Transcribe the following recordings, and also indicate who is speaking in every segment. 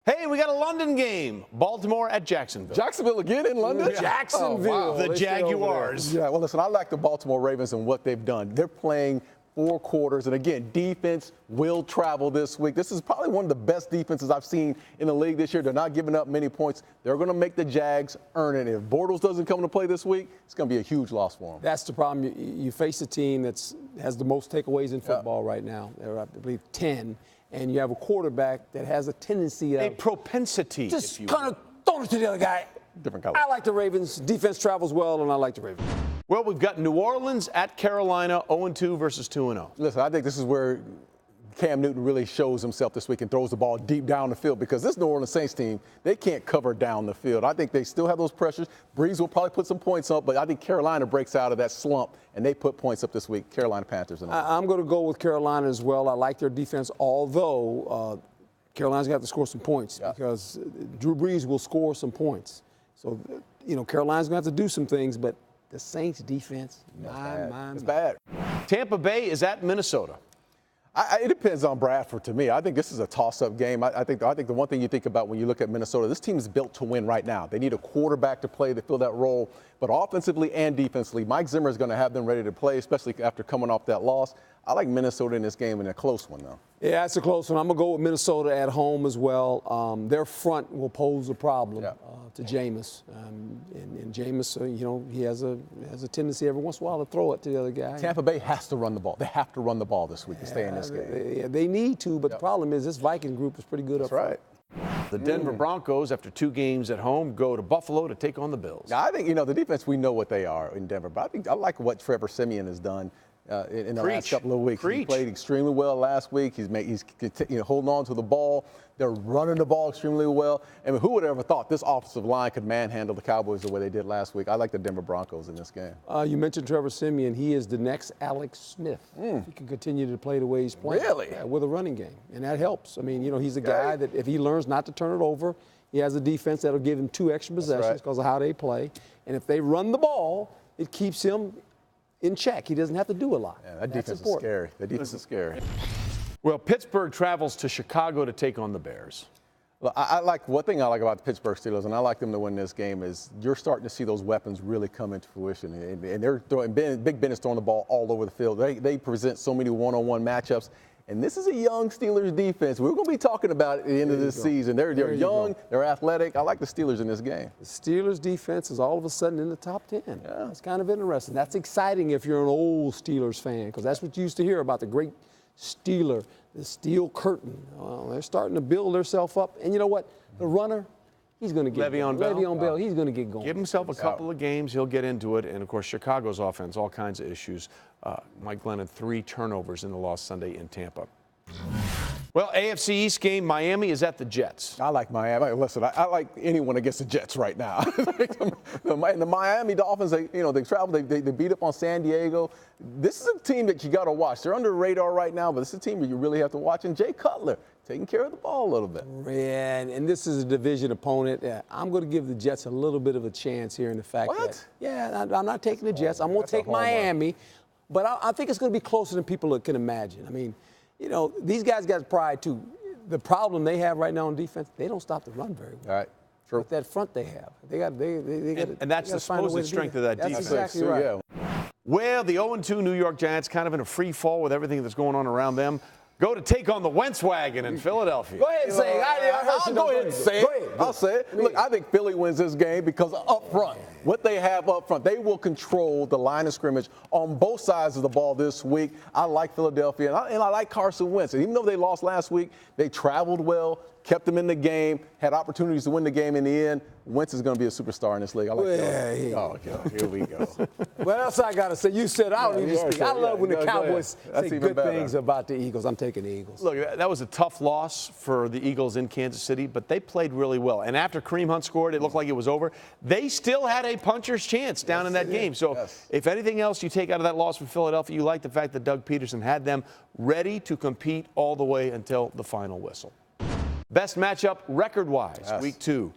Speaker 1: Hey, we got a London game. Baltimore at Jacksonville.
Speaker 2: Jacksonville again in London?
Speaker 1: Jacksonville.
Speaker 2: Oh, wow.
Speaker 1: The Jaguars.
Speaker 2: Yeah, well, listen, I like the Baltimore Ravens and what they've done. They're playing 4 quarters, and again, defense will travel this week. This is probably one of the best defenses I've seen in the league this year. They're not giving up many points. They're going to make the Jags earn it. If Bortles doesn't come to play this week, it's going to be a huge loss for them.
Speaker 3: That's the problem. You face a team that has the most takeaways in football right now. There are, I believe, 10. And you have a quarterback that has a tendency of
Speaker 1: a propensity,
Speaker 3: just kind of throwing it to the other guy.
Speaker 2: Different color.
Speaker 3: I like the Ravens. Defense travels well, and I like the Ravens.
Speaker 1: Well, we've got New Orleans at Carolina, 0-2 versus 2-0.
Speaker 2: Listen, I think this is where Cam Newton really shows himself this week and throws the ball deep down the field, because this New Orleans Saints team, they can't cover down the field. I think they still have those pressures. Breeze will probably put some points up, but I think Carolina breaks out of that slump, and they put points up this week. Carolina Panthers.
Speaker 3: I'm going to go with Carolina as well. I like their defense, although Carolina's got to score some points because Drew Brees will score some points. So, Carolina's going to have to do some things, but the Saints defense,
Speaker 2: it's bad.
Speaker 1: Tampa Bay is at Minnesota.
Speaker 2: It depends on Bradford to me. I think this is a toss-up game. I think the one thing you think about when you look at Minnesota, this team is built to win right now. They need a quarterback to play to fill that role, but offensively and defensively, Mike Zimmer is going to have them ready to play, especially after coming off that loss. I like Minnesota in this game, and a close one, though.
Speaker 3: Yeah, it's a close one. I'm going to go with Minnesota at home as well. Their front will pose a problem to Jameis. And Jameis, he has a tendency every once in a while to throw it to the other guy.
Speaker 2: Tampa Bay has to run the ball. They have to run the ball this week to stay in this game.
Speaker 3: They need to, but the problem is this Viking group is pretty good up front.
Speaker 1: The Denver Broncos, after 2 games at home, go to Buffalo to take on the Bills.
Speaker 2: Now, I think, the defense, we know what they are in Denver, but I like what Trevor Siemian has done in the last couple of weeks. He played extremely well last week. He's holding on to the ball. They're running the ball extremely well. And who would have ever thought this offensive line could manhandle the Cowboys the way they did last week? I like the Denver Broncos in this game.
Speaker 3: You mentioned Trevor Siemian. He is the next Alex Smith. He can continue to play the way he's playing.
Speaker 2: Really?
Speaker 3: With a running game. And that helps. I mean, he's a guy that if he learns not to turn it over, he has a defense that'll give him 2 extra possessions because of how they play. And if they run the ball, it keeps him in check. He doesn't have to do a lot.
Speaker 2: Yeah, that defense is scary. That defense is scary.
Speaker 1: Well, Pittsburgh travels to Chicago to take on the Bears.
Speaker 2: Well, one thing I like about the Pittsburgh Steelers, and I like them to win this game, is you're starting to see those weapons really come into fruition. And they're throwing, Big Ben is throwing the ball all over the field. They present so many one-on-one matchups. And this is a young Steelers defense. We're going to be talking about it at the end of this season. They're young, they're athletic. I like the Steelers in this game.
Speaker 3: The Steelers defense is all of a sudden in the top 10. Yeah. It's kind of interesting. That's exciting if you're an old Steelers fan, because that's what you used to hear about the great Steeler, the steel curtain. They're starting to build themselves up. And you know what? The runner, he's going to get
Speaker 1: Le'Veon
Speaker 3: Bell, he's going to get going.
Speaker 1: Give himself a couple of games, he'll get into it. And, of course, Chicago's offense, all kinds of issues. Mike Glennon, 3 turnovers in the loss Sunday in Tampa. Well, AFC East game, Miami is at the Jets.
Speaker 2: I like Miami. Listen, I like anyone against the Jets right now. the Miami Dolphins, they travel, they beat up on San Diego. This is a team that you got to watch. They're under the radar right now, but this is a team that you really have to watch. And Jay Cutler taking care of the ball a little bit.
Speaker 3: Yeah, and this is a division opponent. I'm going to give the Jets a little bit of a chance here in the fact that, I'm not taking the Jets. I'm going to take Miami. But I think it's going to be closer than people can imagine. I mean, these guys got pride, too. The problem they have right now on defense, they don't stop the run very well.
Speaker 2: All right. True.
Speaker 3: With that front they have.
Speaker 1: And that's the supposed strength of that defense.
Speaker 3: That's exactly right.
Speaker 1: Yeah. Well, the 0-2 New York Giants, kind of in a free fall with everything that's going on around them, go to take on the Wentz wagon in Philadelphia.
Speaker 3: Go ahead and say it.
Speaker 2: I'll go ahead and say it. I'll say it. Look, I think Philly wins this game because up front, what they have up front, they will control the line of scrimmage on both sides of the ball this week. I like Philadelphia, and I like Carson Wentz. And even though they lost last week, they traveled well, kept them in the game, had opportunities to win the game in the end. Wentz is going to be a superstar in this league. I like that. Here we go.
Speaker 3: What else I got to say? You said I don't need to speak. I love when the Cowboys say good things about the Eagles. I'm taking the Eagles.
Speaker 1: Look, that was a tough loss for the Eagles in Kansas City, but they played really well. And after Kareem Hunt scored, it looked like it was over. They still had a puncher's chance down in that game. So if anything else you take out of that loss from Philadelphia, you like the fact that Doug Peterson had them ready to compete all the way until the final whistle. Best matchup record-wise, week 2.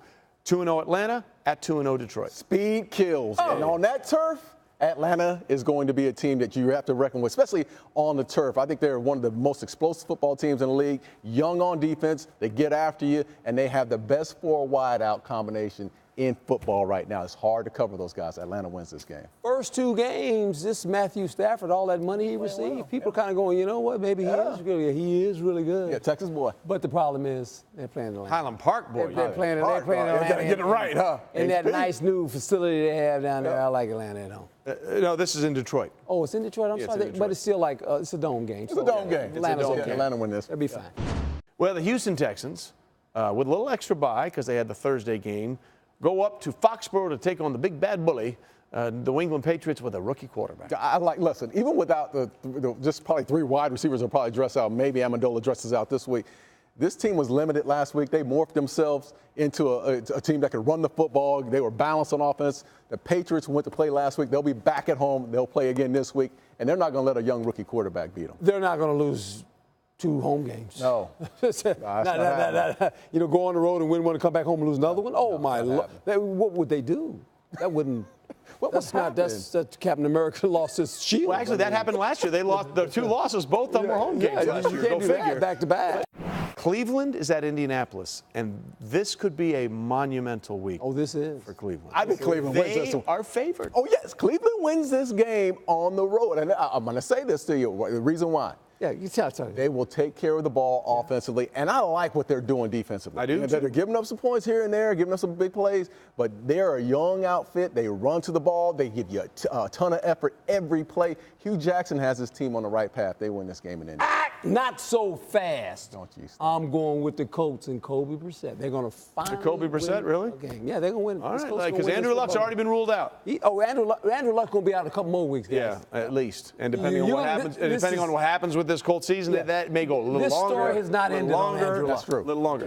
Speaker 1: 2-0 Atlanta at 2-0 Detroit.
Speaker 2: Speed kills. And on that turf, Atlanta is going to be a team that you have to reckon with, especially on the turf. I think they're one of the most explosive football teams in the league. Young on defense, they get after you, and they have the best 4 wide-out combination in football right now. It's hard to cover those guys. Atlanta wins this game.
Speaker 3: First 2 games, this Matthew Stafford, all that money he received, people kind of going, you know what, maybe he is really good.
Speaker 2: Yeah, Texas boy.
Speaker 3: But the problem is they're playing Atlanta.
Speaker 1: Highland Park boy.
Speaker 3: They're playing
Speaker 2: Park,
Speaker 3: Atlanta.
Speaker 2: you gotta get it right, huh?
Speaker 3: In that
Speaker 2: HP.
Speaker 3: nice new facility they have down there. I like Atlanta at home.
Speaker 1: No, this is in Detroit.
Speaker 3: Oh, it's in Detroit? I'm
Speaker 1: Yeah, it's
Speaker 3: sorry.
Speaker 1: in Detroit.
Speaker 3: But it's still like, it's a dome game.
Speaker 2: It's a dome game.
Speaker 3: Atlanta's okay.
Speaker 2: Atlanta win this.
Speaker 3: They'll be fine.
Speaker 1: Well, the Houston Texans, with a little extra bye because they had the Thursday game, go up to Foxborough to take on the big bad bully, the New England Patriots, with a rookie quarterback.
Speaker 2: Listen, even without the just probably 3 wide receivers will probably dress out. Maybe Amendola dresses out this week. This team was limited last week. They morphed themselves into a team that could run the football. They were balanced on offense. The Patriots went to play last week. They'll be back at home. They'll play again this week. And they're not going to let a young rookie quarterback beat them.
Speaker 3: They're not going to lose 2 home games.
Speaker 2: No.
Speaker 3: You know, go on the road and win one and come back home and lose another one? Oh, my Lord. What would they do? That wouldn't. That's Captain America lost his shield.
Speaker 1: Well, actually, that happened last year. They lost the 2 losses. Both of them were home games last year.
Speaker 3: You can't
Speaker 1: Go
Speaker 3: do
Speaker 1: figure.
Speaker 3: that back to back.
Speaker 1: Cleveland is at Indianapolis, and this could be a monumental week.
Speaker 3: Oh, this is.
Speaker 1: For Cleveland.
Speaker 2: I think Cleveland wins this
Speaker 1: They
Speaker 2: one.
Speaker 1: are favored.
Speaker 2: Oh, yes. Cleveland wins this game on the road. And I'm going to say this to you. The reason why.
Speaker 3: Yeah, you tell me.
Speaker 2: They will take care of the ball offensively, and I like what they're doing defensively.
Speaker 1: I do, too.
Speaker 2: They're giving up some points here and there, giving up some big plays, but they're a young outfit. They run to the ball. They give you a ton of effort every play. Hugh Jackson has his team on the right path. They win this game in Indy.
Speaker 3: Not so fast.
Speaker 2: Don't you stop.
Speaker 3: I'm going with the Colts and Kobe Brissett. They're going to finally
Speaker 1: Kobe Brissett,
Speaker 3: win
Speaker 1: really?
Speaker 3: a game. Yeah, they're going to win.
Speaker 1: All
Speaker 3: This
Speaker 1: right,
Speaker 3: Colts gonna
Speaker 1: because
Speaker 3: win
Speaker 1: Andrew
Speaker 3: this
Speaker 1: Luck's
Speaker 3: football.
Speaker 1: already been ruled out.
Speaker 3: Andrew Luck's going to be out a couple more weeks, guys.
Speaker 1: Yeah, at least. And depending on
Speaker 3: You
Speaker 1: what
Speaker 3: know,
Speaker 1: happens,
Speaker 3: this
Speaker 1: depending
Speaker 3: is-
Speaker 1: on what happens with this Colts season,
Speaker 3: Yeah.
Speaker 1: that may go a little
Speaker 3: This
Speaker 1: longer.
Speaker 3: story has not
Speaker 1: a little
Speaker 3: ended on
Speaker 1: longer.
Speaker 3: Andrew Luck.
Speaker 1: That's true. A little longer.